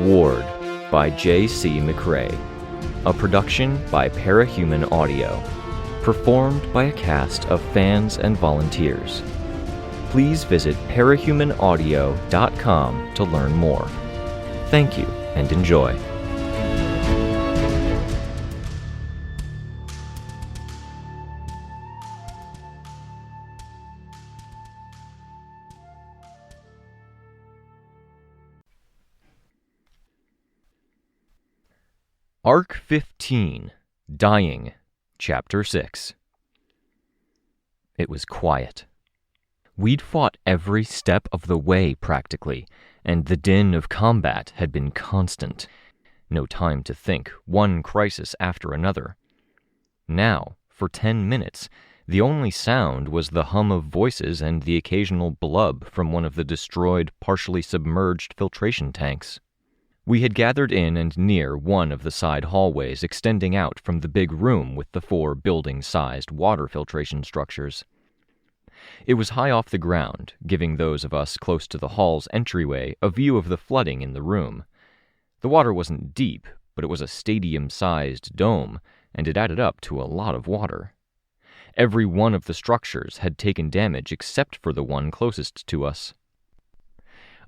Ward by J.C. McCrae. A production by Parahuman Audio. Performed by a cast of fans and volunteers. Please visit parahumanaudio.com to learn more. Thank you and enjoy. Arc 15, Dying, Chapter 6. It was quiet. We'd fought every step of the way, practically, and the din of combat had been constant. No time to think, one crisis after another. Now, for 10 minutes, the only sound was the hum of voices and the occasional blub from one of the destroyed, partially submerged filtration tanks. We had gathered in and near one of the side hallways extending out from the big room with the 4 building-sized water filtration structures. It was high off the ground, giving those of us close to the hall's entryway a view of the flooding in the room. The water wasn't deep, but it was a stadium-sized dome, and it added up to a lot of water. Every one of the structures had taken damage except for the one closest to us.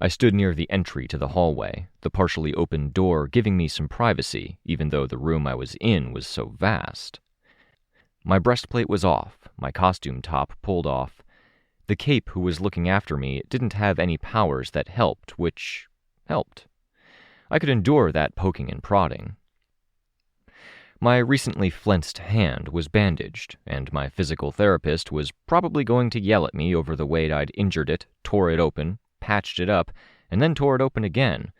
I stood near the entry to the hallway, the partially open door giving me some privacy, even though the room I was in was so vast. My breastplate was off, my costume top pulled off. The cape who was looking after me didn't have any powers that helped, which helped. I could endure that poking and prodding. My recently flensed hand was bandaged, and my physical therapist was probably going to yell at me over the way I'd injured it, tore it open, patched it up, and then tore it open again.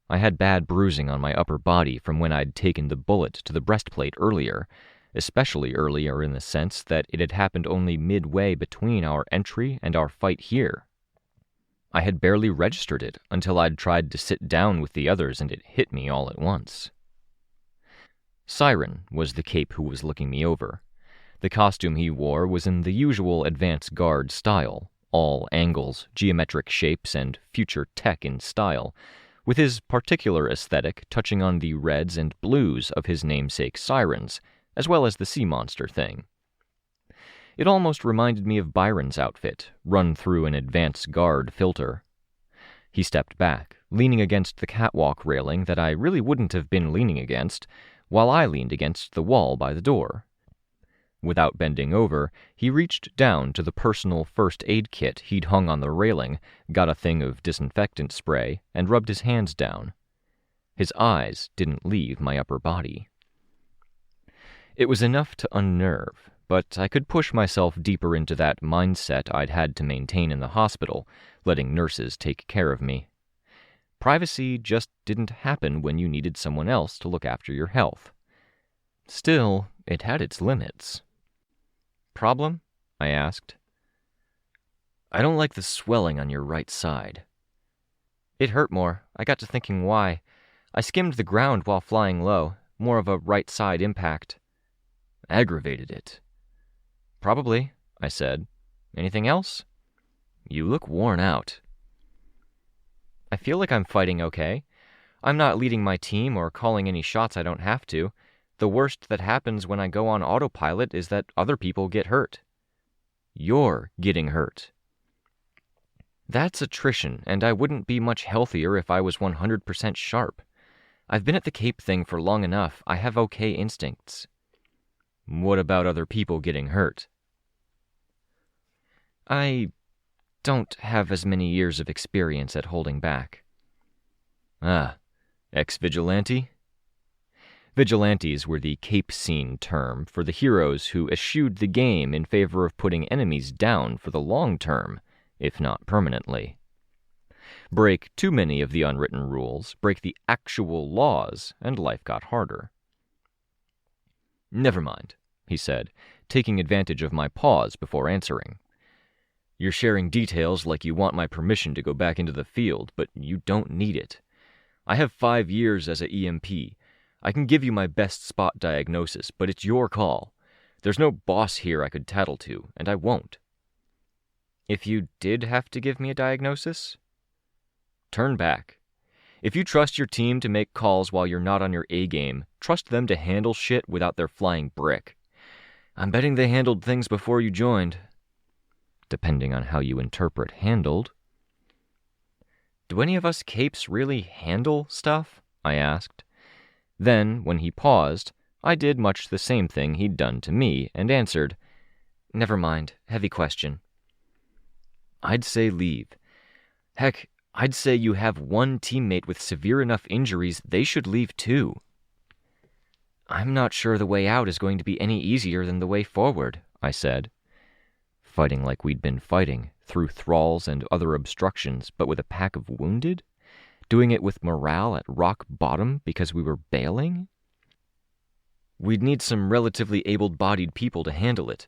I had bad bruising on my upper body from when I'd taken the bullet to the breastplate earlier, especially earlier in the sense that it had happened only midway between our entry and our fight here. I had barely registered it until I'd tried to sit down with the others and it hit me all at once. Siren was the cape who was looking me over. The costume he wore was in the usual advance guard style, all angles, geometric shapes, and future tech in style, with his particular aesthetic touching on the reds and blues of his namesake sirens, as well as the sea monster thing. It almost reminded me of Byron's outfit, run through an advance guard filter. He stepped back, leaning against the catwalk railing that I really wouldn't have been leaning against, while I leaned against the wall by the door. Without bending over, he reached down to the personal first aid kit he'd hung on the railing, got a thing of disinfectant spray, and rubbed his hands down. His eyes didn't leave my upper body. It was enough to unnerve, but I could push myself deeper into that mindset I'd had to maintain in the hospital, letting nurses take care of me. Privacy just didn't happen when you needed someone else to look after your health. Still, it had its limits. "Problem?" I asked. "I don't like the swelling on your right side." It hurt more. I got to thinking why. I skimmed the ground while flying low, more of a right side impact. Aggravated it. "Probably," I said. "Anything else?" "You look worn out." I feel like I'm fighting okay. I'm not leading my team or calling any shots I don't have to. The worst that happens when I go on autopilot is that other people get hurt. You're getting hurt. That's attrition, and I wouldn't be much healthier if I was 100% sharp. I've been at the cape thing for long enough. I have okay instincts. What about other people getting hurt? I don't have as many years of experience at holding back. Ah, ex-vigilante? Vigilantes were the cape scene term for the heroes who eschewed the game in favor of putting enemies down for the long term, if not permanently. Break too many of the unwritten rules, break the actual laws, and life got harder. "Never mind," he said, taking advantage of my pause before answering. "You're sharing details like you want my permission to go back into the field, but you don't need it. I have 5 years as a EMP. I can give you my best spot diagnosis, but it's your call. There's no boss here I could tattle to, and I won't." "If you did have to give me a diagnosis?" "Turn back. If you trust your team to make calls while you're not on your A-game, trust them to handle shit without their flying brick. I'm betting they handled things before you joined. Depending on how you interpret handled. Do any of us capes really handle stuff? I asked. Then, when he paused, I did much the same thing he'd done to me and answered, Never mind, heavy question. I'd say leave. Heck, I'd say you have one teammate with severe enough injuries, they should leave too. I'm not sure the way out is going to be any easier than the way forward, I said. Fighting like we'd been fighting, through thralls and other obstructions, but with a pack of wounded? Doing it with morale at rock bottom because we were bailing? We'd need some relatively able-bodied people to handle it.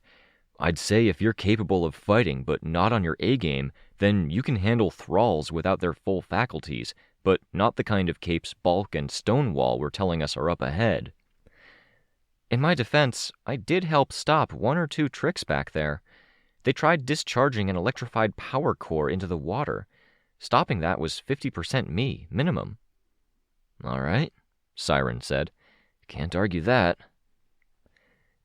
I'd say if you're capable of fighting but not on your A-game, then you can handle thralls without their full faculties, but not the kind of capes Balk and Stonewall were telling us are up ahead. In my defense, I did help stop 1 or 2 tricks back there. They tried discharging an electrified power core into the water. Stopping that was 50% me, minimum. All right, Siren said. Can't argue that.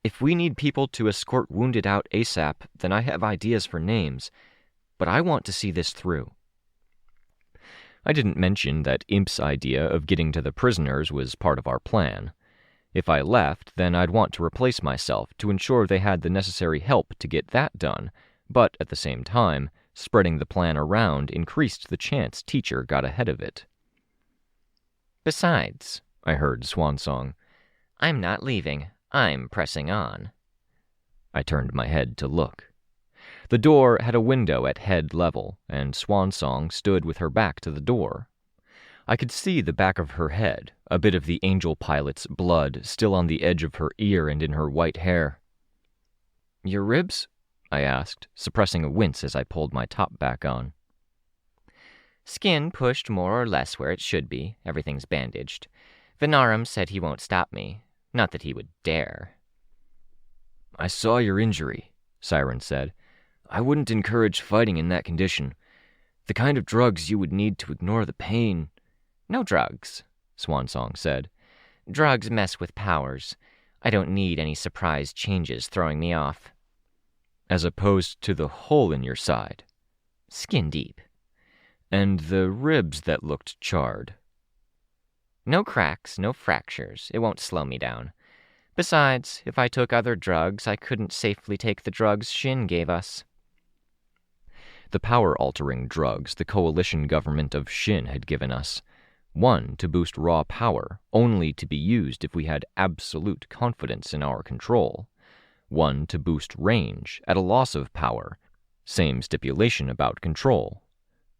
If we need people to escort wounded out ASAP, then I have ideas for names, but I want to see this through. I didn't mention that Imp's idea of getting to the prisoners was part of our plan. If I left, then I'd want to replace myself to ensure they had the necessary help to get that done, but at the same time, spreading the plan around increased the chance Teacher got ahead of it. Besides, I heard Swansong, I'm not leaving. I'm pressing on. I turned my head to look. The door had a window at head level, and Swansong stood with her back to the door. I could see the back of her head, a bit of the angel pilot's blood still on the edge of her ear and in her white hair. Your ribs? I asked, suppressing a wince as I pulled my top back on. Skin pushed more or less where it should be. Everything's bandaged. Venarum said he won't stop me. Not that he would dare. I saw your injury, Siren said. I wouldn't encourage fighting in that condition. The kind of drugs you would need to ignore the pain. No drugs, Swansong said. Drugs mess with powers. I don't need any surprise changes throwing me off. As opposed to the hole in your side. Skin deep. And the ribs that looked charred. No cracks, no fractures. It won't slow me down. Besides, if I took other drugs, I couldn't safely take the drugs Shin gave us. The power-altering drugs the coalition government of Shin had given us. One to boost raw power, only to be used if we had absolute confidence in our control. One to boost range, at a loss of power. Same stipulation about control.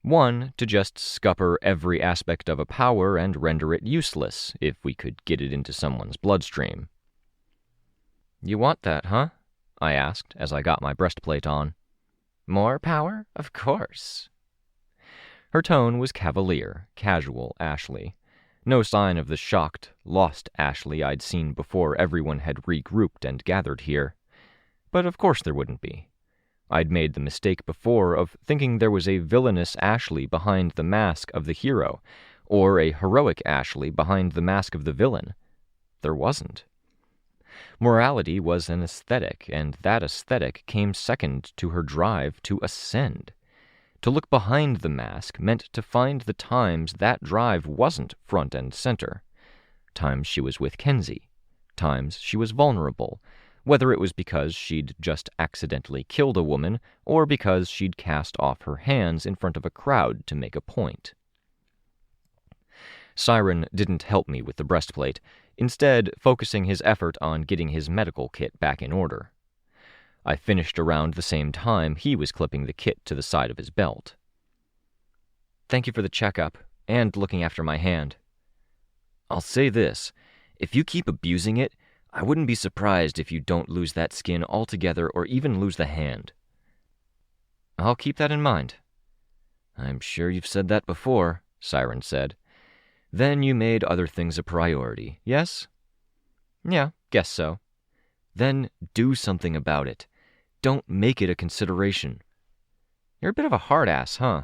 One to just scupper every aspect of a power and render it useless if we could get it into someone's bloodstream. You want that, huh? I asked as I got my breastplate on. More power? Of course. Her tone was cavalier, casual Ashley. No sign of the shocked, lost Ashley I'd seen before everyone had regrouped and gathered here. But of course there wouldn't be. I'd made the mistake before of thinking there was a villainous Ashley behind the mask of the hero, or a heroic Ashley behind the mask of the villain. There wasn't. Morality was an aesthetic, and that aesthetic came second to her drive to ascend. To look behind the mask meant to find the times that drive wasn't front and center. Times she was with Kenzie. Times she was vulnerable, whether it was because she'd just accidentally killed a woman or because she'd cast off her hands in front of a crowd to make a point. Siren didn't help me with the breastplate, instead focusing his effort on getting his medical kit back in order. I finished around the same time he was clipping the kit to the side of his belt. Thank you for the checkup, and looking after my hand. I'll say this, if you keep abusing it, I wouldn't be surprised if you don't lose that skin altogether or even lose the hand. I'll keep that in mind. I'm sure you've said that before, Siren said. Then you made other things a priority, yes? Yeah, guess so. Then do something about it. Don't make it a consideration. You're a bit of a hard ass, huh?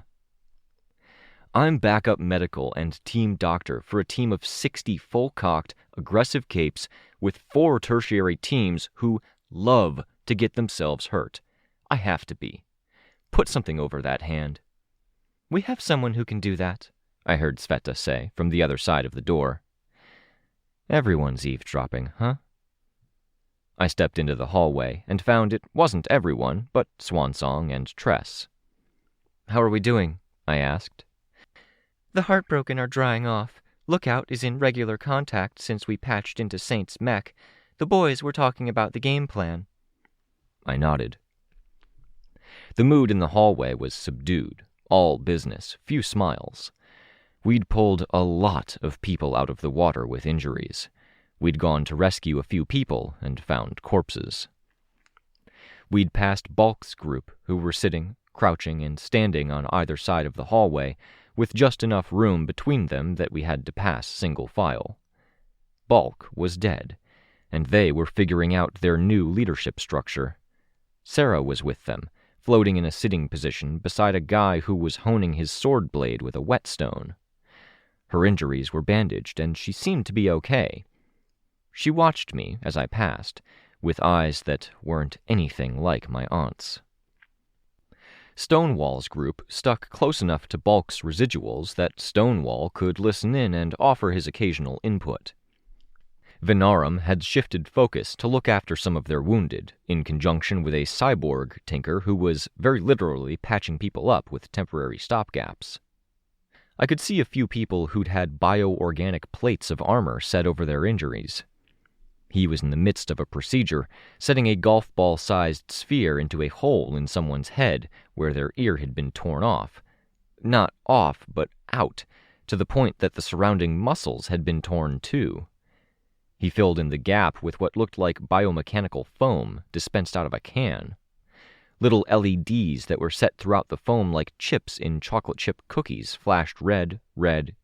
I'm backup medical and team doctor for a team of 60 full-cocked, aggressive capes with 4 tertiary teams who love to get themselves hurt. I have to be. Put something over that hand." "We have someone who can do that," I heard Sveta say from the other side of the door. Everyone's eavesdropping, huh? I stepped into the hallway and found it wasn't everyone, but Swansong and Tress. "How are we doing?" I asked. "The heartbroken are drying off. Lookout is in regular contact since we patched into Saint's mech. The boys were talking about the game plan." I nodded. The mood in the hallway was subdued, all business, few smiles. We'd pulled a lot of people out of the water with injuries. We'd gone to rescue a few people and found corpses. We'd passed Bulk's group, who were sitting, crouching, and standing on either side of the hallway, with just enough room between them that we had to pass single file. Bulk was dead, and they were figuring out their new leadership structure. Sarah was with them, floating in a sitting position beside a guy who was honing his sword blade with a whetstone. Her injuries were bandaged, and she seemed to be okay. She watched me as I passed, with eyes that weren't anything like my aunt's. Stonewall's group stuck close enough to Bulk's residuals that Stonewall could listen in and offer his occasional input. Venarum had shifted focus to look after some of their wounded, in conjunction with a cyborg tinker who was very literally patching people up with temporary stopgaps. I could see a few people who'd had bioorganic plates of armor set over their injuries. He was in the midst of a procedure, setting a golf ball-sized sphere into a hole in someone's head where their ear had been torn off. Not off, but out, to the point that the surrounding muscles had been torn too. He filled in the gap with what looked like biomechanical foam dispensed out of a can. Little LEDs that were set throughout the foam like chips in chocolate chip cookies flashed red,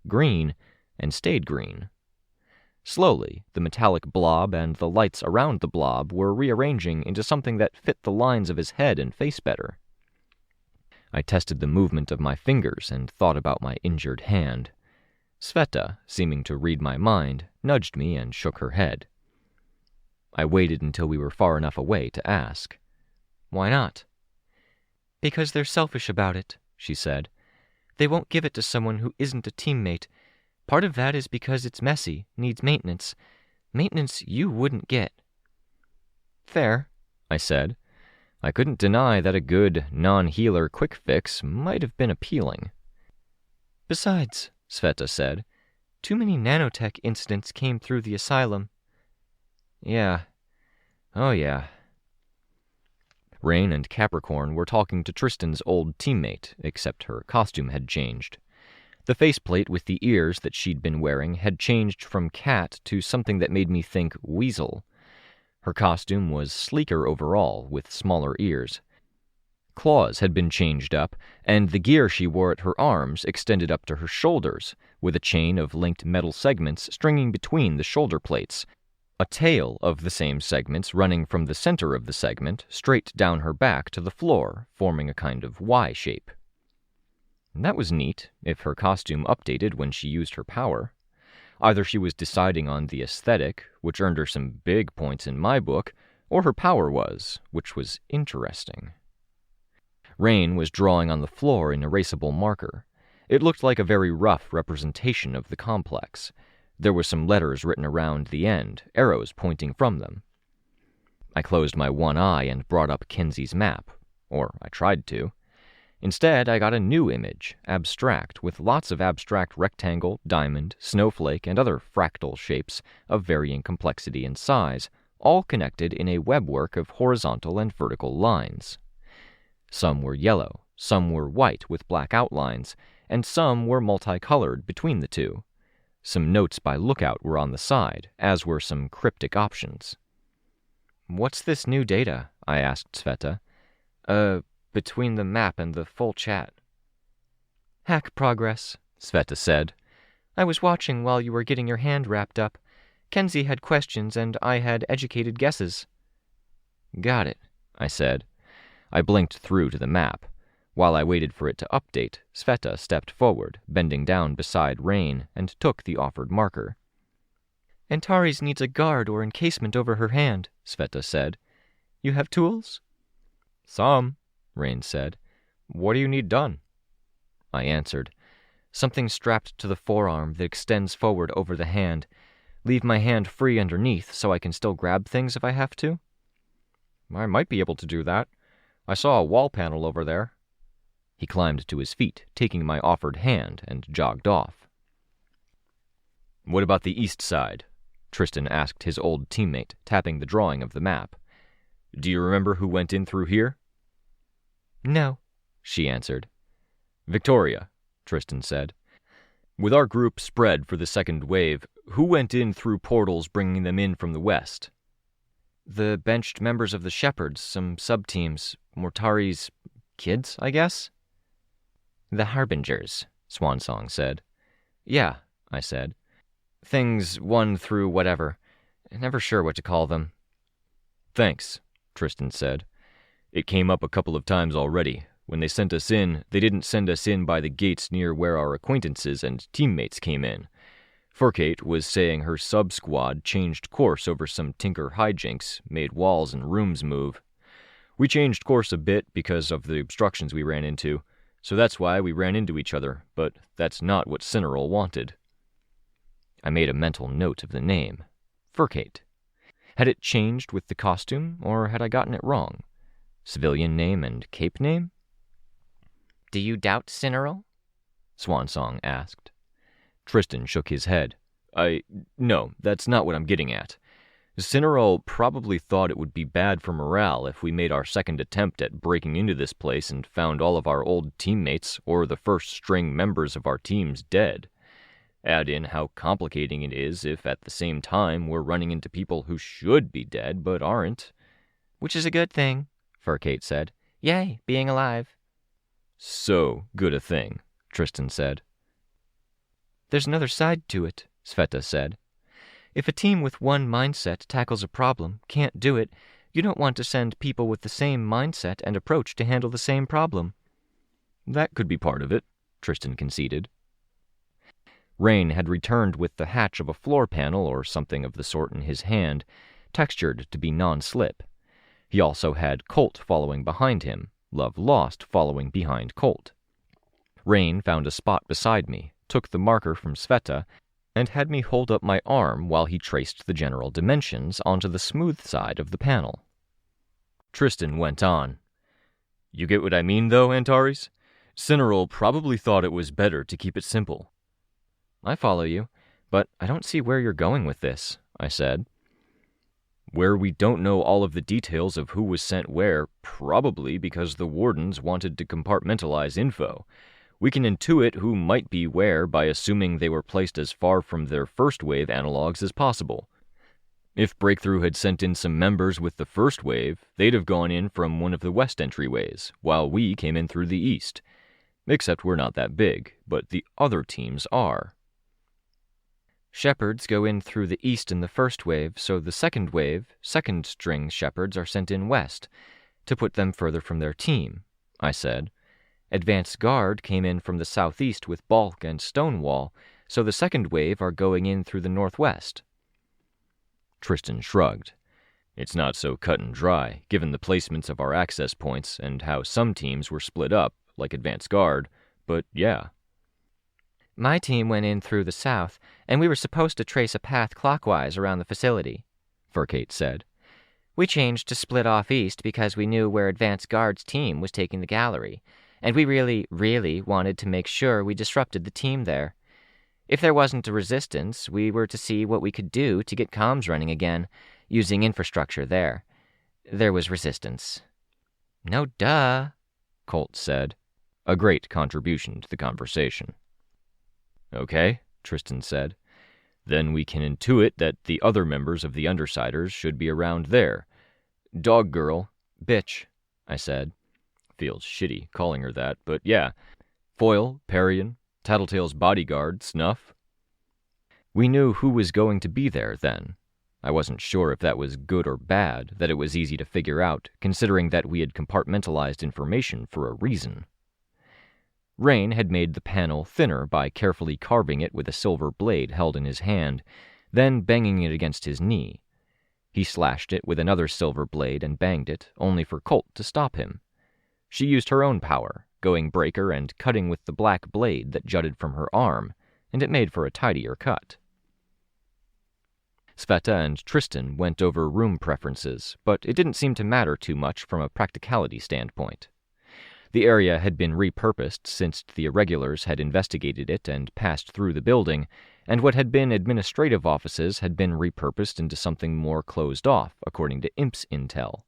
green, and stayed green. Slowly, the metallic blob and the lights around the blob were rearranging into something that fit the lines of his head and face better. I tested the movement of my fingers and thought about my injured hand. Sveta, seeming to read my mind, nudged me and shook her head. I waited until we were far enough away to ask. "Why not?" "Because they're selfish about it," she said. "They won't give it to someone who isn't a teammate. Part of that is because it's messy, needs maintenance. Maintenance you wouldn't get." "Fair," I said. I couldn't deny that a good, non-healer quick fix might have been appealing. "Besides," Sveta said, "too many nanotech incidents came through the asylum." "Yeah. Oh yeah." Rein and Capricorn were talking to Tristan's old teammate, except her costume had changed. The faceplate with the ears that she'd been wearing had changed from cat to something that made me think weasel. Her costume was sleeker overall, with smaller ears. Claws had been changed up, and the gear she wore at her arms extended up to her shoulders, with a chain of linked metal segments stringing between the shoulder plates, a tail of the same segments running from the center of the segment straight down her back to the floor, forming a kind of Y shape. That was neat, if her costume updated when she used her power. Either she was deciding on the aesthetic, which earned her some big points in my book, or her power was, which was interesting. Rein was drawing on the floor in erasable marker. It looked like a very rough representation of the complex. There were some letters written around the end, arrows pointing from them. I closed my one eye and brought up Kenzie's map, or I tried to. Instead, I got a new image, abstract, with lots of abstract rectangle, diamond, snowflake, and other fractal shapes of varying complexity and size, all connected in a webwork of horizontal and vertical lines. Some were yellow, some were white with black outlines, and some were multicolored between the two. Some notes by Lookout were on the side, as were some cryptic options. "What's this new data?" I asked Sveta. Between the map and the full chat." "Hack progress," Sveta said. "I was watching while you were getting your hand wrapped up. Kenzie had questions and I had educated guesses." "Got it," I said. I blinked through to the map. While I waited for it to update, Sveta stepped forward, bending down beside Rein, and took the offered marker. Antares needs a guard or encasement over her hand, Sveta said. You have tools? Some, Rein said. What do you need done? I answered. Something strapped to the forearm that extends forward over the hand. Leave my hand free underneath so I can still grab things if I have to? I might be able to do that. I saw a wall panel over there. He climbed to his feet, taking my offered hand, and jogged off. What about the east side? Tristan asked his old teammate, tapping the drawing of the map. Do you remember who went in through here? No, she answered. Victoria, Tristan said. With our group spread for the second wave, who went in through portals bringing them in from the west? The benched members of the Shepherds, some sub-teams, Mortari's kids, I guess? The Harbingers, Swansong said. Yeah, I said. Things 1 through whatever. Never sure what to call them. Thanks, Tristan said. It came up a couple of times already. When they sent us in, they didn't send us in by the gates near where our acquaintances and teammates came in. Furcate was saying her sub-squad changed course over some tinker hijinks, made walls and rooms move. We changed course a bit because of the obstructions we ran into, so that's why we ran into each other, but that's not what Cineral wanted. I made a mental note of the name. Furcate. Had it changed with the costume, or had I gotten it wrong? Civilian name and cape name? Do you doubt Cineral? Swansong asked. Tristan shook his head. No, that's not what I'm getting at. Cineral probably thought it would be bad for morale if we made our second attempt at breaking into this place and found all of our old teammates or the first-string members of our teams dead. Add in how complicating it is if at the same time we're running into people who should be dead but aren't. Which is a good thing, Furcate said. Yay, being alive. So good a thing, Tristan said. There's another side to it, Sveta said. If a team with one mindset tackles a problem, can't do it, you don't want to send people with the same mindset and approach to handle the same problem. That could be part of it, Tristan conceded. Rein had returned with the hatch of a floor panel or something of the sort in his hand, textured to be non-slip. He also had Colt following behind him, Love Lost following behind Colt. Rein found a spot beside me, took the marker from Sveta, and had me hold up my arm while he traced the general dimensions onto the smooth side of the panel. Tristan went on. You get what I mean, though, Antares? Cineral probably thought it was better to keep it simple. I follow you, but I don't see where you're going with this, I said. Where we don't know all of the details of who was sent where, probably because the wardens wanted to compartmentalize info. We can intuit who might be where by assuming they were placed as far from their first wave analogs as possible. If Breakthrough had sent in some members with the first wave, they'd have gone in from one of the west entryways, while we came in through the east. Except we're not that big, but the other teams are. Shepherds go in through the east in the first wave, so the second wave, second-string Shepherds are sent in west, to put them further from their team, I said. Advance Guard came in from the southeast with Balk and Stonewall, so the second wave are going in through the northwest. Tristan shrugged. It's not so cut and dry, given the placements of our access points and how some teams were split up, like Advance Guard, but yeah. My team went in through the south, and we were supposed to trace a path clockwise around the facility, Furcate said. We changed to split off east because we knew where Advance Guard's team was taking the gallery, and we really wanted to make sure we disrupted the team there. If there wasn't a resistance, we were to see what we could do to get comms running again, using infrastructure there. There was resistance. No duh, Colt said, a great contribution to the conversation. Okay, Tristan said. Then we can intuit that the other members of the Undersiders should be around there. Dog Girl, bitch, I said. Feels shitty calling her that, but yeah. Foil, Parian, Tattletale's bodyguard, Snuff. We knew who was going to be there then. I wasn't sure if that was good or bad, that it was easy to figure out, considering that we had compartmentalized information for a reason. Rein had made the panel thinner by carefully carving it with a silver blade held in his hand, then banging it against his knee. He slashed it with another silver blade and banged it, only for Colt to stop him. She used her own power, going breaker and cutting with the black blade that jutted from her arm, and it made for a tidier cut. Sveta and Tristan went over room preferences, but it didn't seem to matter too much from a practicality standpoint. The area had been repurposed since the irregulars had investigated it and passed through the building, and what had been administrative offices had been repurposed into something more closed off, according to Imp's intel.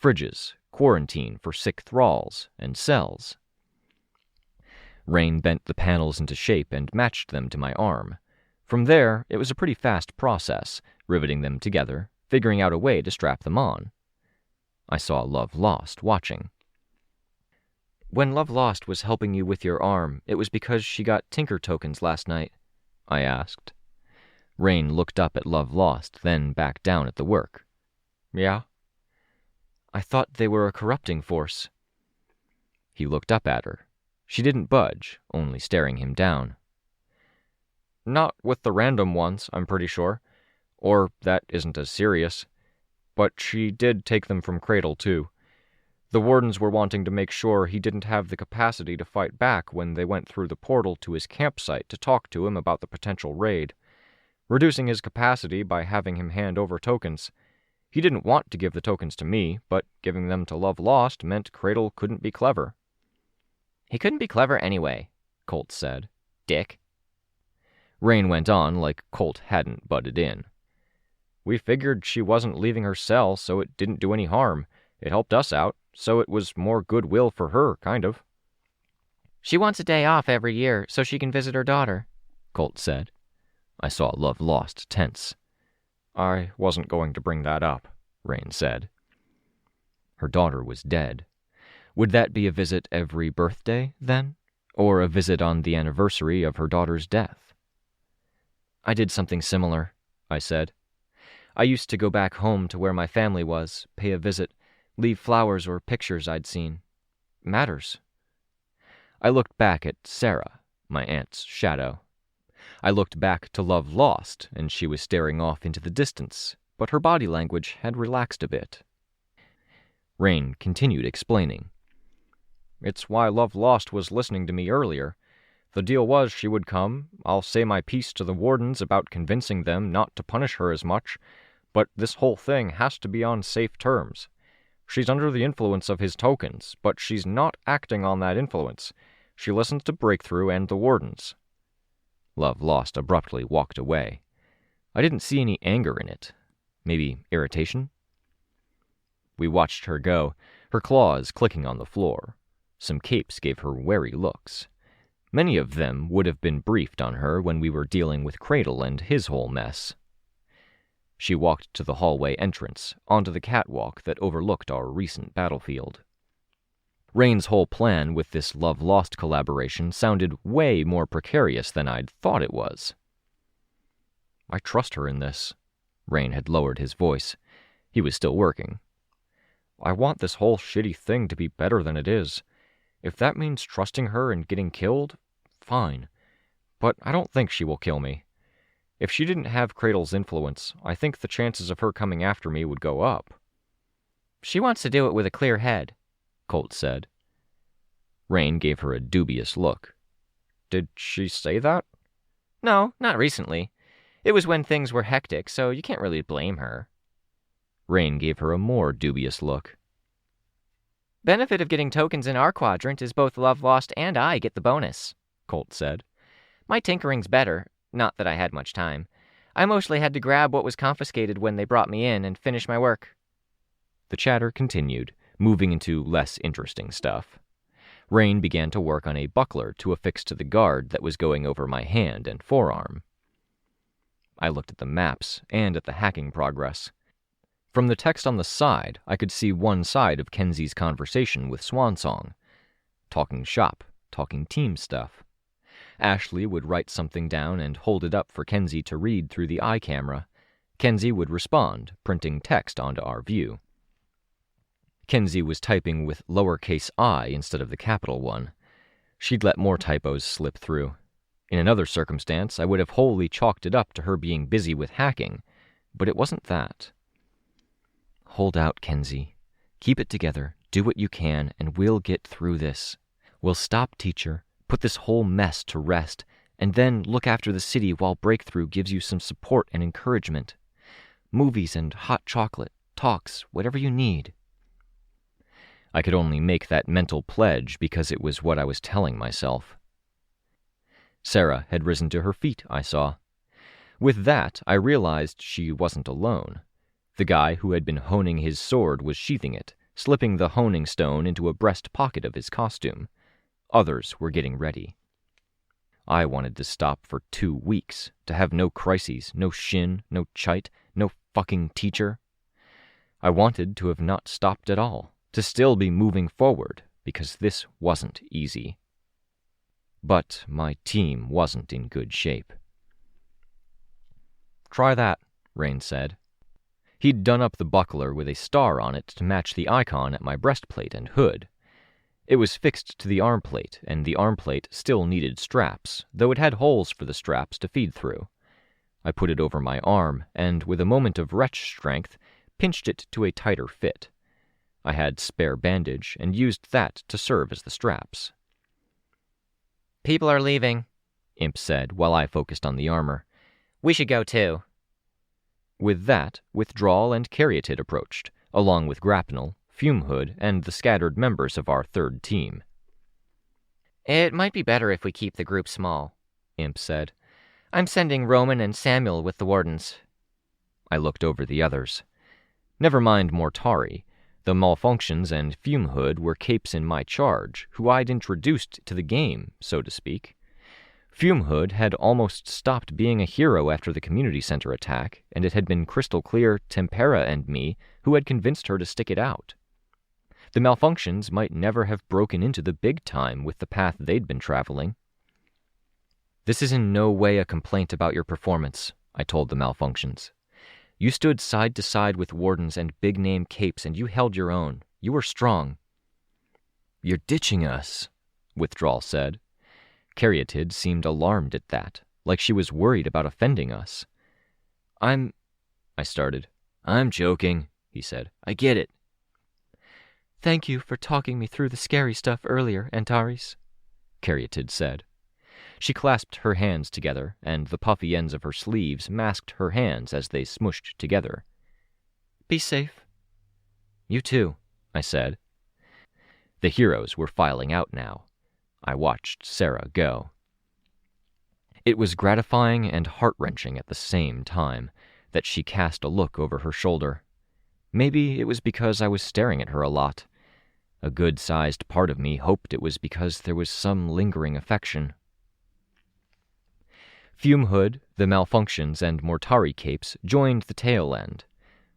Fridges, quarantine for sick thralls, and cells. Rein bent the panels into shape and matched them to my arm. From there, it was a pretty fast process, riveting them together, figuring out a way to strap them on. I saw Love Lost watching. "When Love Lost was helping you with your arm, it was because she got Tinker tokens last night?" I asked. Rein looked up at Love Lost, then back down at the work. "Yeah?" "I thought they were a corrupting force." He looked up at her. She didn't budge, only staring him down. "Not with the random ones, I'm pretty sure. Or that isn't as serious. But she did take them from Cradle, too. The wardens were wanting to make sure he didn't have the capacity to fight back when they went through the portal to his campsite to talk to him about the potential raid, reducing his capacity by having him hand over tokens. He didn't want to give the tokens to me, but giving them to Love Lost meant Cradle couldn't be clever." "He couldn't be clever anyway," Colt said. "Dick." Rein went on like Colt hadn't butted in. "We figured she wasn't leaving her cell, so it didn't do any harm. It helped us out, so it was more goodwill for her, kind of." "She wants a day off every year so she can visit her daughter," Colt said. I saw Love Lost tense. "I wasn't going to bring that up," Rein said. Her daughter was dead. Would that be a visit every birthday, then? Or a visit on the anniversary of her daughter's death? "I did something similar," I said. "I used to go back home to where my family was, pay a visit, leave flowers or pictures I'd seen. Matters." I looked back at Sarah, my aunt's shadow. I looked back to Love Lost, and she was staring off into the distance, but her body language had relaxed a bit. Rein continued explaining. "It's why Love Lost was listening to me earlier. The deal was she would come, I'll say my piece to the wardens about convincing them not to punish her as much, but this whole thing has to be on safe terms. She's under the influence of his tokens, but she's not acting on that influence. She listens to Breakthrough and the wardens." Love Lost abruptly walked away. I didn't see any anger in it. Maybe irritation? We watched her go, her claws clicking on the floor. Some capes gave her wary looks. Many of them would have been briefed on her when we were dealing with Cradle and his whole mess. She walked to the hallway entrance, onto the catwalk that overlooked our recent battlefield. Rein's whole plan with this Love Lost collaboration sounded way more precarious than I'd thought it was. "I trust her in this." Rein had lowered his voice. He was still working. "I want this whole shitty thing to be better than it is. If that means trusting her and getting killed, fine. But I don't think she will kill me. If she didn't have Cradle's influence, I think the chances of her coming after me would go up." "She wants to do it with a clear head," Colt said. Rein gave her a dubious look. "Did she say that?" "No, not recently. It was when things were hectic, so you can't really blame her." Rein gave her a more dubious look. "Benefit of getting tokens in our quadrant is both Love Lost and I get the bonus," Colt said. "My tinkering's better, not that I had much time. I mostly had to grab what was confiscated when they brought me in and finish my work." The chatter continued, moving into less interesting stuff. Rein began to work on a buckler to affix to the guard that was going over my hand and forearm. I looked at the maps and at the hacking progress. From the text on the side, I could see one side of Kenzie's conversation with Swansong. Talking shop, talking team stuff. Ashley would write something down and hold it up for Kenzie to read through the eye camera. Kenzie would respond, printing text onto our view. Kenzie was typing with lowercase I instead of the capital one. She'd let more typos slip through. In another circumstance, I would have wholly chalked it up to her being busy with hacking, but it wasn't that. Hold out, Kenzie. Keep it together, do what you can, and we'll get through this. We'll stop Teacher, put this whole mess to rest, and then look after the city while Breakthrough gives you some support and encouragement. Movies and hot chocolate, talks, whatever you need. I could only make that mental pledge because it was what I was telling myself. Sarah had risen to her feet, I saw. With that, I realized she wasn't alone. The guy who had been honing his sword was sheathing it, slipping the honing stone into a breast pocket of his costume. Others were getting ready. I wanted to stop for 2 weeks, to have no crises, no Shin, no Chite, no fucking Teacher. I wanted to have not stopped at all, to still be moving forward, because this wasn't easy. But my team wasn't in good shape. "Try that," Rein said. He'd done up the buckler with a star on it to match the icon at my breastplate and hood. It was fixed to the arm plate, and the arm plate still needed straps, though it had holes for the straps to feed through. I put it over my arm, and with a moment of wretch strength, pinched it to a tighter fit. I had spare bandage, and used that to serve as the straps. "People are leaving," Imp said, while I focused on the armor. "We should go too." With that, Withdrawal and Caryatid approached, along with Grapnel, Fumehood, and the scattered members of our third team. "It might be better if we keep the group small," Imp said. "I'm sending Roman and Samuel with the wardens." I looked over the others. Never mind Mortari. The Malfunctions and Fumehood were capes in my charge, who I'd introduced to the game, so to speak. Fumehood had almost stopped being a hero after the community center attack, and it had been crystal clear Tempera and me who had convinced her to stick it out. The Malfunctions might never have broken into the big time with the path they'd been traveling. "This is in no way a complaint about your performance," I told the Malfunctions. "You stood side to side with wardens and big-name capes, and you held your own. You were strong." "You're ditching us," Withdrawal said. Caryatid seemed alarmed at that, like she was worried about offending us. I started. "I'm joking," he said. "I get it." "Thank you for talking me through the scary stuff earlier, Antares," Caryatid said. She clasped her hands together, and the puffy ends of her sleeves masked her hands as they smushed together. "Be safe." "You too," I said. The heroes were filing out now. I watched Sarah go. It was gratifying and heart-wrenching at the same time that she cast a look over her shoulder. Maybe it was because I was staring at her a lot. A good-sized part of me hoped it was because there was some lingering affection. Fumehood, the Malfunctions, and Mortari capes joined the tail end.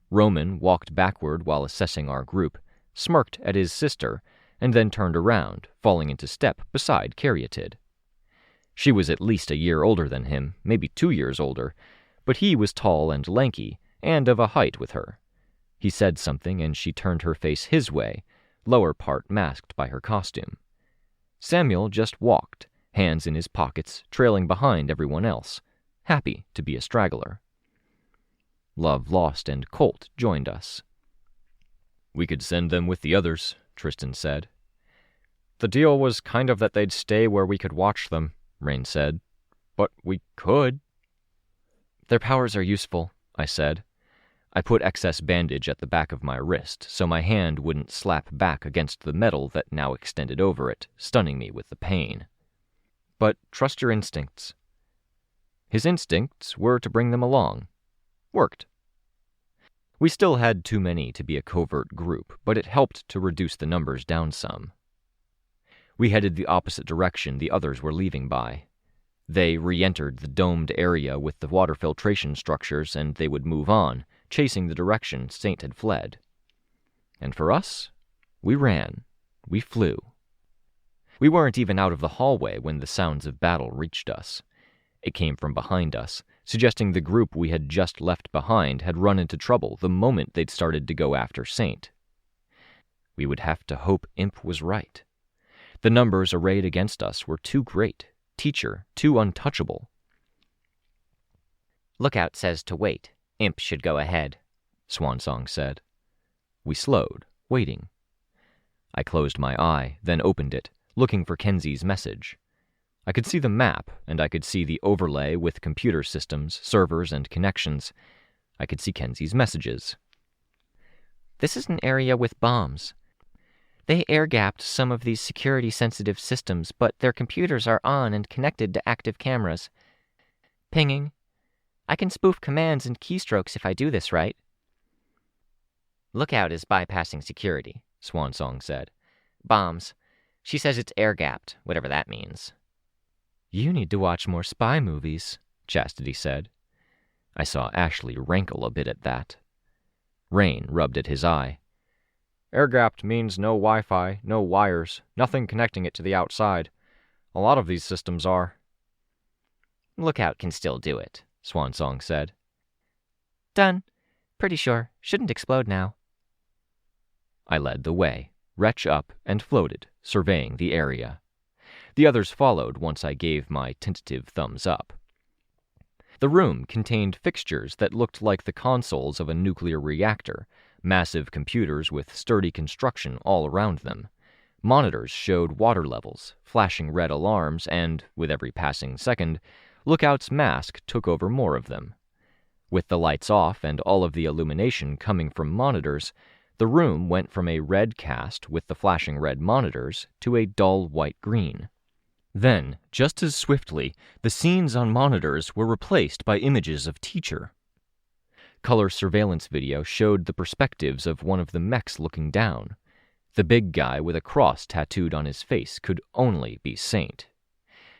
Roman walked backward while assessing our group, smirked at his sister, and then turned around, falling into step beside Caryatid. She was at least a year older than him, maybe 2 years older, but he was tall and lanky, and of a height with her. He said something, and she turned her face his way, lower part masked by her costume. Samuel just walked, hands in his pockets, trailing behind everyone else, happy to be a straggler. Love Lost and Colt joined us. "We could send them with the others," Tristan said. "The deal was kind of that they'd stay where we could watch them," Rein said. "But we could." "Their powers are useful," I said. I put excess bandage at the back of my wrist so my hand wouldn't slap back against the metal that now extended over it, stunning me with the pain. "But trust your instincts." His instincts were to bring them along. Worked. We still had too many to be a covert group, but it helped to reduce the numbers down some. We headed the opposite direction the others were leaving by. They re-entered the domed area with the water filtration structures, and they would move on, chasing the direction Saint had fled. And for us, we ran. We flew. We weren't even out of the hallway when the sounds of battle reached us. It came from behind us, suggesting the group we had just left behind had run into trouble the moment they'd started to go after Saint. We would have to hope Imp was right. The numbers arrayed against us were too great, Teacher too untouchable. "Lookout says to wait. Imp should go ahead," Swansong said. We slowed, waiting. I closed my eye, then opened it, looking for Kenzie's message. I could see the map, and I could see the overlay with computer systems, servers, and connections. I could see Kenzie's messages. "This is an area with bombs. They air-gapped some of these security-sensitive systems, but their computers are on and connected to active cameras. Pinging. I can spoof commands and keystrokes if I do this right." "Lookout is bypassing security," Swansong said. "Bombs. She says it's air-gapped, whatever that means." "You need to watch more spy movies," Chastity said. I saw Ashley rankle a bit at that. Rein rubbed at his eye. Air-gapped means no Wi-Fi, no wires, nothing connecting it to the outside. A lot of these systems are. "Lookout can still do it," Swansong said. "Done. Pretty sure. Shouldn't explode now." I led the way, retch up, and floated, surveying the area. The others followed once I gave my tentative thumbs up. The room contained fixtures that looked like the consoles of a nuclear reactor, massive computers with sturdy construction all around them. Monitors showed water levels, flashing red alarms, and, with every passing second, Lookout's mask took over more of them. With the lights off and all of the illumination coming from monitors, the room went from a red cast with the flashing red monitors to a dull white-green. Then, just as swiftly, the scenes on monitors were replaced by images of Teacher. Color surveillance video showed the perspectives of one of the mechs looking down. The big guy with a cross tattooed on his face could only be Saint.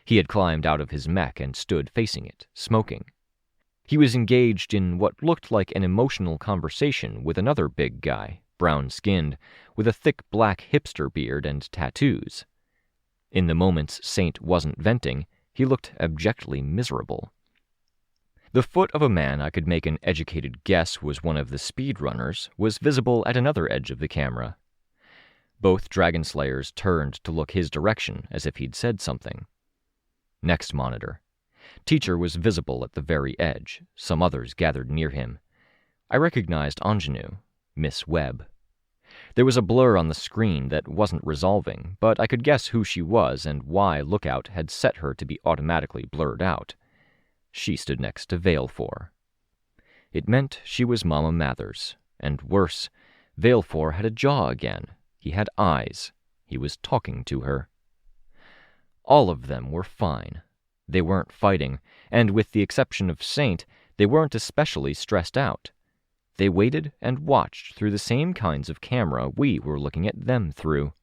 He had climbed out of his mech and stood facing it, smoking. He was engaged in what looked like an emotional conversation with another big guy, brown-skinned, with a thick black hipster beard and tattoos. In the moments Saint wasn't venting, he looked abjectly miserable. The foot of a man I could make an educated guess was one of the speedrunners was visible at another edge of the camera. Both Dragon Slayers turned to look his direction as if he'd said something. Next monitor. Teacher was visible at the very edge, some others gathered near him. I recognized Ingenue, Miss Webb. There was a blur on the screen that wasn't resolving, but I could guess who she was and why Lookout had set her to be automatically blurred out. She stood next to Valefor. It meant she was Mama Mathers, and worse, Valefor had a jaw again. He had eyes. He was talking to her. All of them were fine. They weren't fighting, and with the exception of Saint, they weren't especially stressed out. They waited and watched through the same kinds of camera we were looking at them through.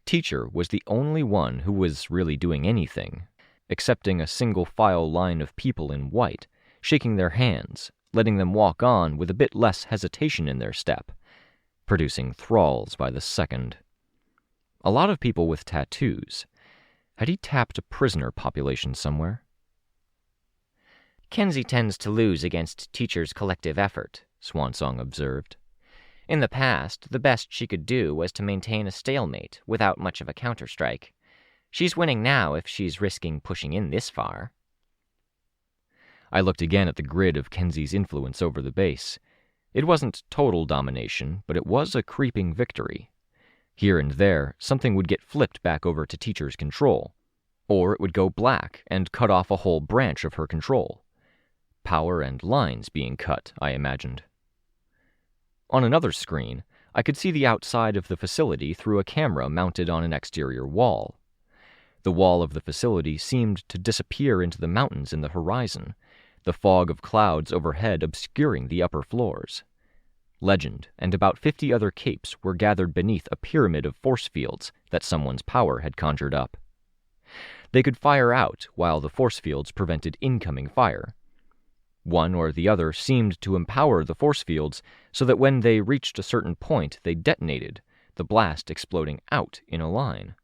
Teacher was the only one who was really doing anything, excepting a single-file line of people in white, shaking their hands, letting them walk on with a bit less hesitation in their step, producing thralls by the second. A lot of people with tattoos. Had he tapped a prisoner population somewhere? "Kenzie tends to lose against Teacher's collective effort," Swansong observed. "In the past, the best she could do was to maintain a stalemate without much of a counterstrike. She's winning now if she's risking pushing in this far." I looked again at the grid of Kenzie's influence over the base. It wasn't total domination, but it was a creeping victory. Here and there, something would get flipped back over to Teacher's control, or it would go black and cut off a whole branch of her control. Power and lines being cut, I imagined. On another screen, I could see the outside of the facility through a camera mounted on an exterior wall. The wall of the facility seemed to disappear into the mountains in the horizon, the fog of clouds overhead obscuring the upper floors. Legend and about 50 other capes were gathered beneath a pyramid of force fields that someone's power had conjured up. They could fire out while the force fields prevented incoming fire. One or the other seemed to empower the force fields so that when they reached a certain point they detonated, the blast exploding out in a line.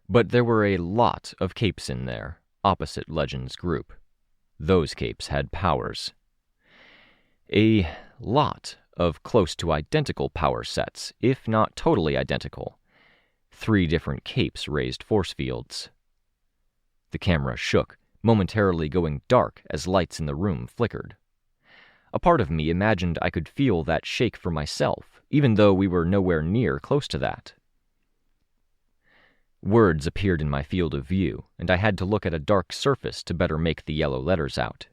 But there were a lot of capes in there, opposite Legend's group. Those capes had powers. A lot of close to identical power sets, if not totally identical. 3 different capes raised force fields. The camera shook, momentarily going dark as lights in the room flickered. A part of me imagined I could feel that shake for myself, even though we were nowhere near close to that. Words appeared in my field of view, and I had to look at a dark surface to better make the yellow letters out.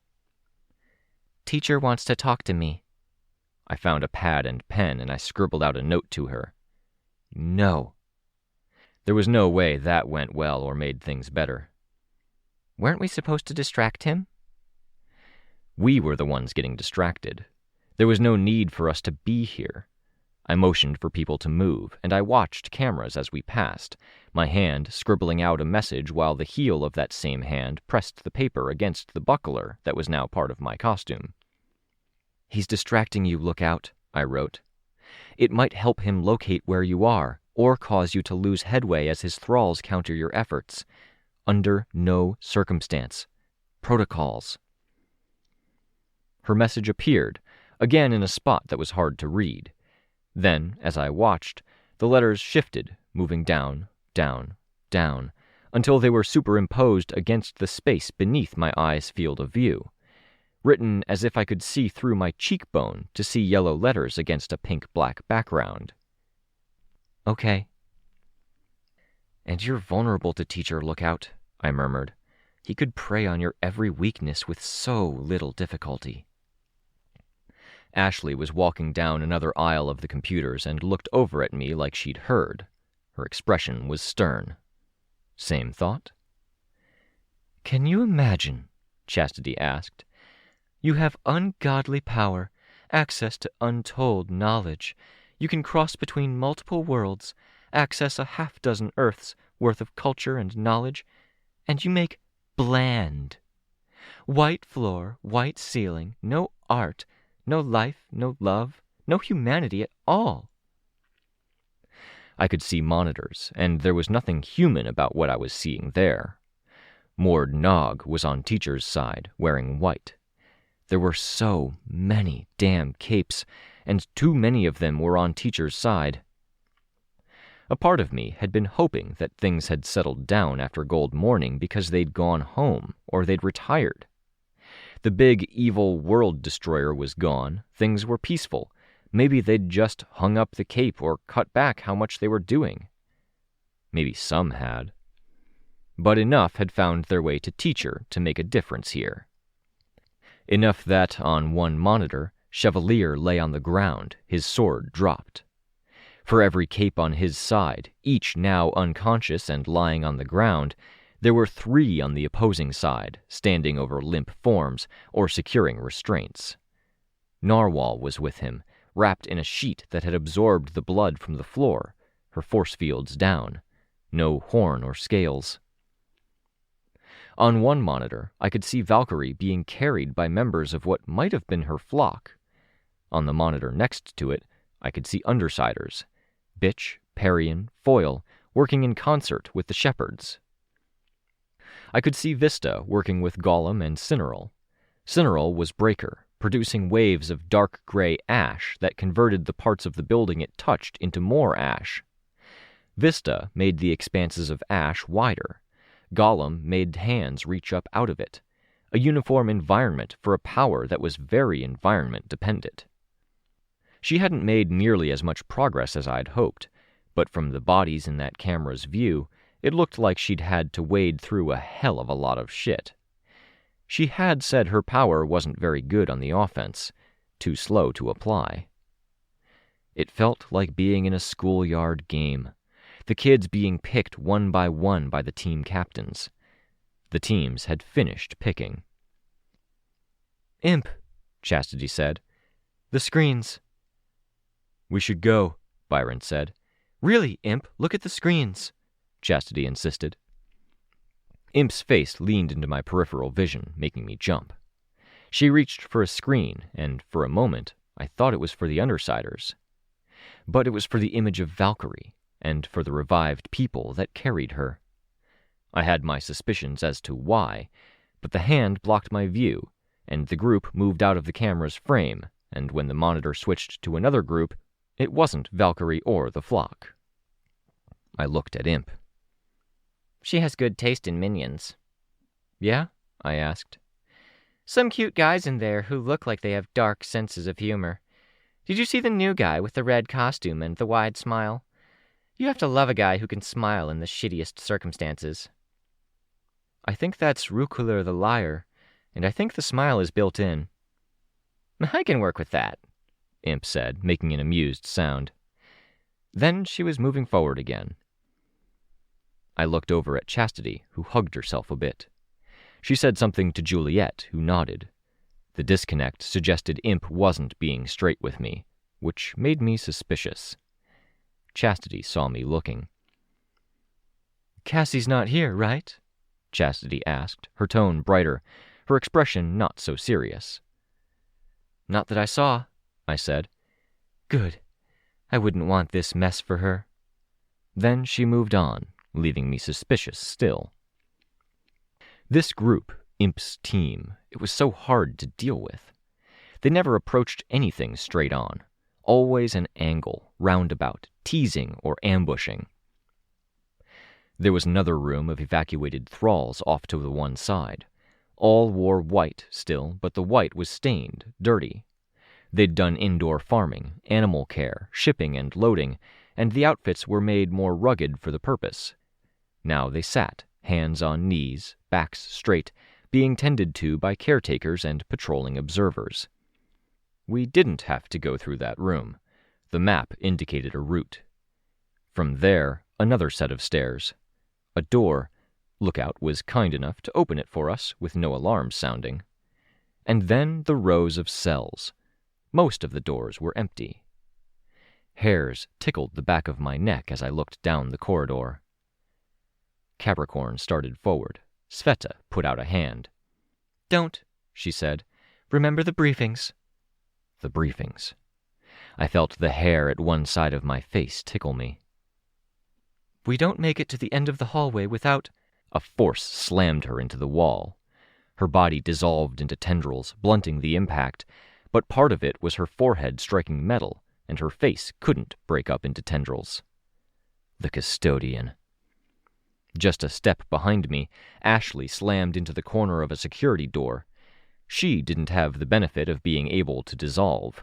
Teacher wants to talk to me. I found a pad and pen, and I scribbled out a note to her. No. There was no way that went well or made things better. Weren't we supposed to distract him? We were the ones getting distracted. There was no need for us to be here. I motioned for people to move, and I watched cameras as we passed, my hand scribbling out a message while the heel of that same hand pressed the paper against the buckler that was now part of my costume. "He's distracting you, Lookout," I wrote. "It might help him locate where you are, or cause you to lose headway as his thralls counter your efforts. Under no circumstance. Protocols." Her message appeared, again in a spot that was hard to read. Then, as I watched, the letters shifted, moving down, down, down, until they were superimposed against the space beneath my eye's field of view, written as if I could see through my cheekbone to see yellow letters against a pink-black background. "Okay." "And you're vulnerable to Teacher, Lookout," I murmured. "He could prey on your every weakness with so little difficulty." Ashley was walking down another aisle of the computers and looked over at me like she'd heard. Her expression was stern. Same thought? "Can you imagine?" Chastity asked. "You have ungodly power, access to untold knowledge. You can cross between multiple worlds, access a half-dozen Earths worth of culture and knowledge, and you make bland. White floor, white ceiling, no art, no life, no love, no humanity at all." I could see monitors, and there was nothing human about what I was seeing there. Mord Nog was on Teacher's side, wearing white. There were so many damn capes, and too many of them were on Teacher's side. A part of me had been hoping that things had settled down after Gold Morning because they'd gone home, or they'd retired. The big, evil world destroyer was gone, things were peaceful. Maybe they'd just hung up the cape or cut back how much they were doing. Maybe some had. But enough had found their way to Teacher to make a difference here. Enough that, on one monitor, Chevalier lay on the ground, his sword dropped. For every cape on his side, each now unconscious and lying on the ground, there were 3 on the opposing side, standing over limp forms or securing restraints. Narwhal was with him, wrapped in a sheet that had absorbed the blood from the floor, her force fields down. No horn or scales. On one monitor, I could see Valkyrie being carried by members of what might have been her flock. On the monitor next to it, I could see Undersiders, Bitch, Parian, Foil, working in concert with the Shepherds. I could see Vista working with Gollum and Cineral. Cineral was Breaker, producing waves of dark gray ash that converted the parts of the building it touched into more ash. Vista made the expanses of ash wider. Gollum made hands reach up out of it, a uniform environment for a power that was very environment-dependent. She hadn't made nearly as much progress as I'd hoped, but from the bodies in that camera's view, it looked like she'd had to wade through a hell of a lot of shit. She had said her power wasn't very good on the offense, too slow to apply. It felt like being in a schoolyard game, the kids being picked one by the team captains. The teams had finished picking. "Imp," Chastity said. "The screens." "We should go," Byron said. "Really, Imp, look at the screens," Chastity insisted. Imp's face leaned into my peripheral vision, making me jump. She reached for a screen, and for a moment, I thought it was for the Undersiders. But it was for the image of Valkyrie, and for the revived people that carried her. I had my suspicions as to why, but the hand blocked my view, and the group moved out of the camera's frame, and when the monitor switched to another group, it wasn't Valkyrie or the flock. I looked at Imp. She has good taste in minions. Yeah? I asked. Some cute guys in there who look like they have dark senses of humor. Did you see the new guy with the red costume and the wide smile? You have to love a guy who can smile in the shittiest circumstances. I think that's Rucouleur the liar, and I think the smile is built in. I can work with that, Imp said, making an amused sound. Then she was moving forward again. I looked over at Chastity, who hugged herself a bit. She said something to Juliet, who nodded. The disconnect suggested Imp wasn't being straight with me, which made me suspicious. Chastity saw me looking. Cassie's not here, right? Chastity asked, her tone brighter, her expression not so serious. Not that I saw, I said. Good. I wouldn't want this mess for her. Then she moved on, leaving me suspicious still. This group, Imp's team, it was so hard to deal with. They never approached anything straight on, always an angle, roundabout, teasing or ambushing. There was another room of evacuated thralls off to the one side. All wore white still, but the white was stained, dirty. They'd done indoor farming, animal care, shipping and loading, and the outfits were made more rugged for the purpose. Now they sat, hands on knees, backs straight, being tended to by caretakers and patrolling observers. We didn't have to go through that room. The map indicated a route. From there, another set of stairs. A door. Lookout was kind enough to open it for us with no alarms sounding. And then the rows of cells. Most of the doors were empty. Hairs tickled the back of my neck as I looked down the corridor. Capricorn started forward. Sveta put out a hand. Don't, she said. Remember the briefings. The briefings. I felt the hair at one side of my face tickle me. We don't make it to the end of the hallway without... A force slammed her into the wall. Her body dissolved into tendrils, blunting the impact, but part of it was her forehead striking metal, and her face couldn't break up into tendrils. The custodian. Just a step behind me, Ashley slammed into the corner of a security door. She didn't have the benefit of being able to dissolve.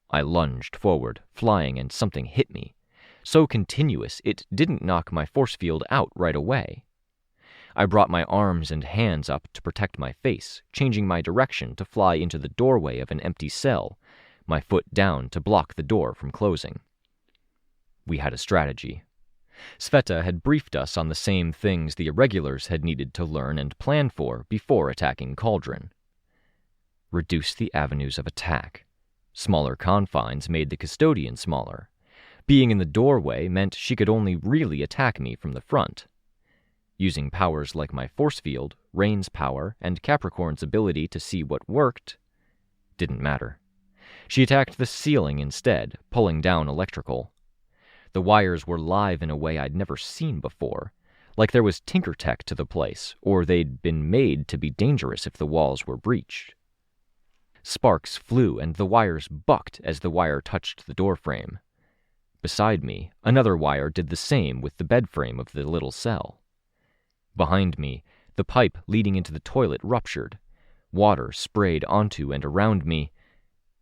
I lunged forward, flying, and something hit me. So continuous it didn't knock my force field out right away. I brought my arms and hands up to protect my face, changing my direction to fly into the doorway of an empty cell, my foot down to block the door from closing. We had a strategy. Sveta had briefed us on the same things the irregulars had needed to learn and plan for before attacking Cauldron. Reduce the avenues of attack. Smaller confines made the custodian smaller. Being in the doorway meant she could only really attack me from the front. Using powers like my force field, Rein's power, and Capricorn's ability to see what worked, didn't matter. She attacked the ceiling instead, pulling down electrical. The wires were live in a way I'd never seen before, like there was tinker tech to the place, or they'd been made to be dangerous if the walls were breached. Sparks flew and the wires bucked as the wire touched the doorframe. Beside me, another wire did the same with the bed frame of the little cell. Behind me, the pipe leading into the toilet ruptured. Water sprayed onto and around me.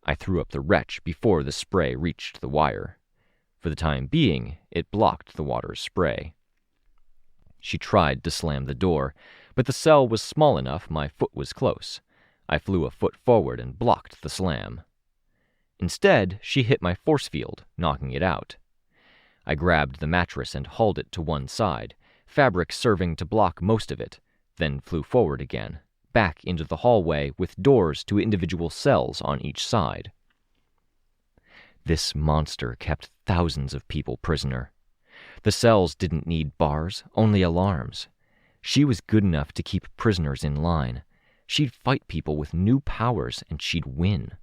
I threw up the wretch before the spray reached the wire. For the time being, it blocked the water's spray. She tried to slam the door, but the cell was small enough my foot was close. I flew a foot forward and blocked the slam. Instead, she hit my force field, knocking it out. I grabbed the mattress and hauled it to one side, fabric serving to block most of it, then flew forward again, back into the hallway with doors to individual cells on each side. This monster kept thousands of people prisoner. The cells didn't need bars, only alarms. She was good enough to keep prisoners in line. She'd fight people with new powers, and she'd win.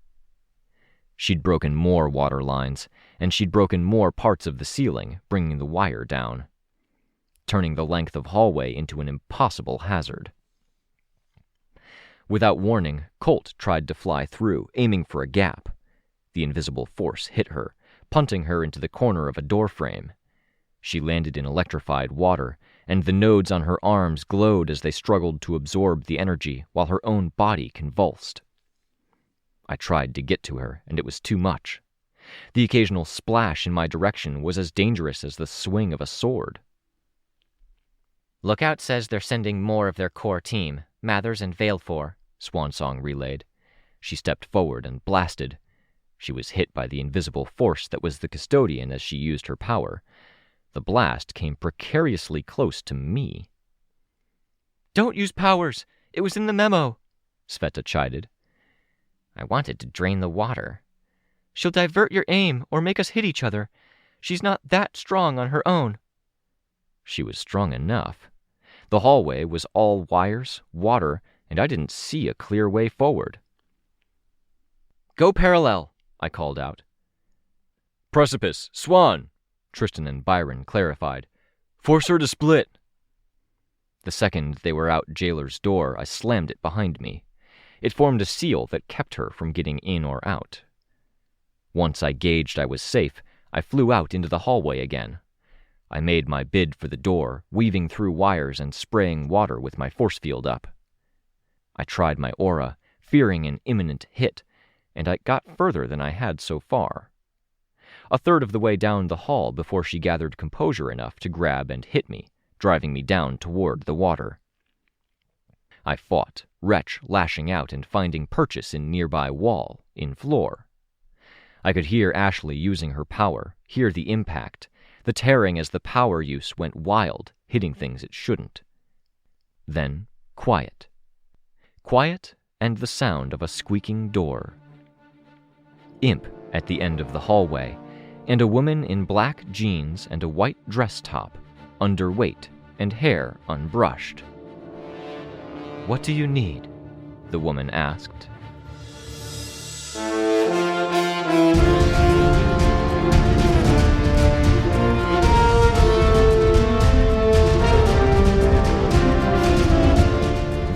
She'd broken more water lines, and she'd broken more parts of the ceiling, bringing the wire down, turning the length of hallway into an impossible hazard. Without warning, Colt tried to fly through, aiming for a gap. The invisible force hit her, punting her into the corner of a doorframe. She landed in electrified water, and the nodes on her arms glowed as they struggled to absorb the energy while her own body convulsed. I tried to get to her, and it was too much. The occasional splash in my direction was as dangerous as the swing of a sword. Lookout says they're sending more of their core team, Mathers and Valefor, Swansong relayed. She stepped forward and blasted. She was hit by the invisible force that was the custodian as she used her power. The blast came precariously close to me. "Don't use powers! It was in the memo!" Sveta chided. "I wanted to drain the water." "She'll divert your aim or make us hit each other. She's not that strong on her own." She was strong enough. The hallway was all wires, water, and I didn't see a clear way forward. "Go parallel," I called out. "Precipice, Swan," Tristan and Byron clarified. "Force her to split." The second they were out Jailer's door, I slammed it behind me. It formed a seal that kept her from getting in or out. Once I gauged I was safe, I flew out into the hallway again. I made my bid for the door, weaving through wires and spraying water with my force field up. I tried my aura, fearing an imminent hit, and I got further than I had so far. A third of the way down the hall before she gathered composure enough to grab and hit me, driving me down toward the water. I fought, Wretch lashing out and finding purchase in nearby wall, in floor. I could hear Ashley using her power, hear the impact, the tearing as the power use went wild, hitting things it shouldn't. Then, quiet. Quiet and the sound of a squeaking door. Imp at the end of the hallway, and a woman in black jeans and a white dress top, underweight and hair unbrushed. "What do you need?" the woman asked.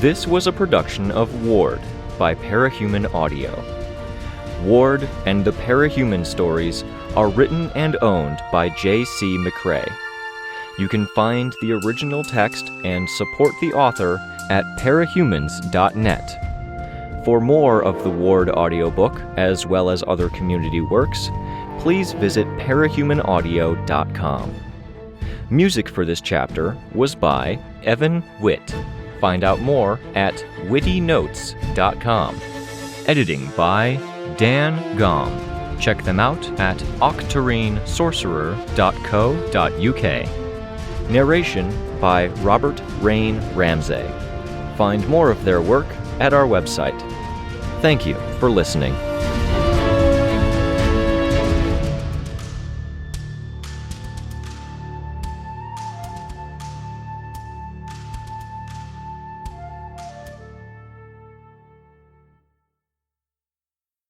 This was a production of Ward by Parahuman Audio. Ward and the Parahuman stories are written and owned by J.C. McCrae. You can find the original text and support the author at parahumans.net. For more of the Ward audiobook, as well as other community works, please visit parahumanaudio.com. Music for this chapter was by Evan Witt. Find out more at wittynotes.com. Editing by Dan Gom. Check them out at octarinesorcerer.co.uk. Narration by Robert Rein Ramsay. Find more of their work at our website. Thank you for listening.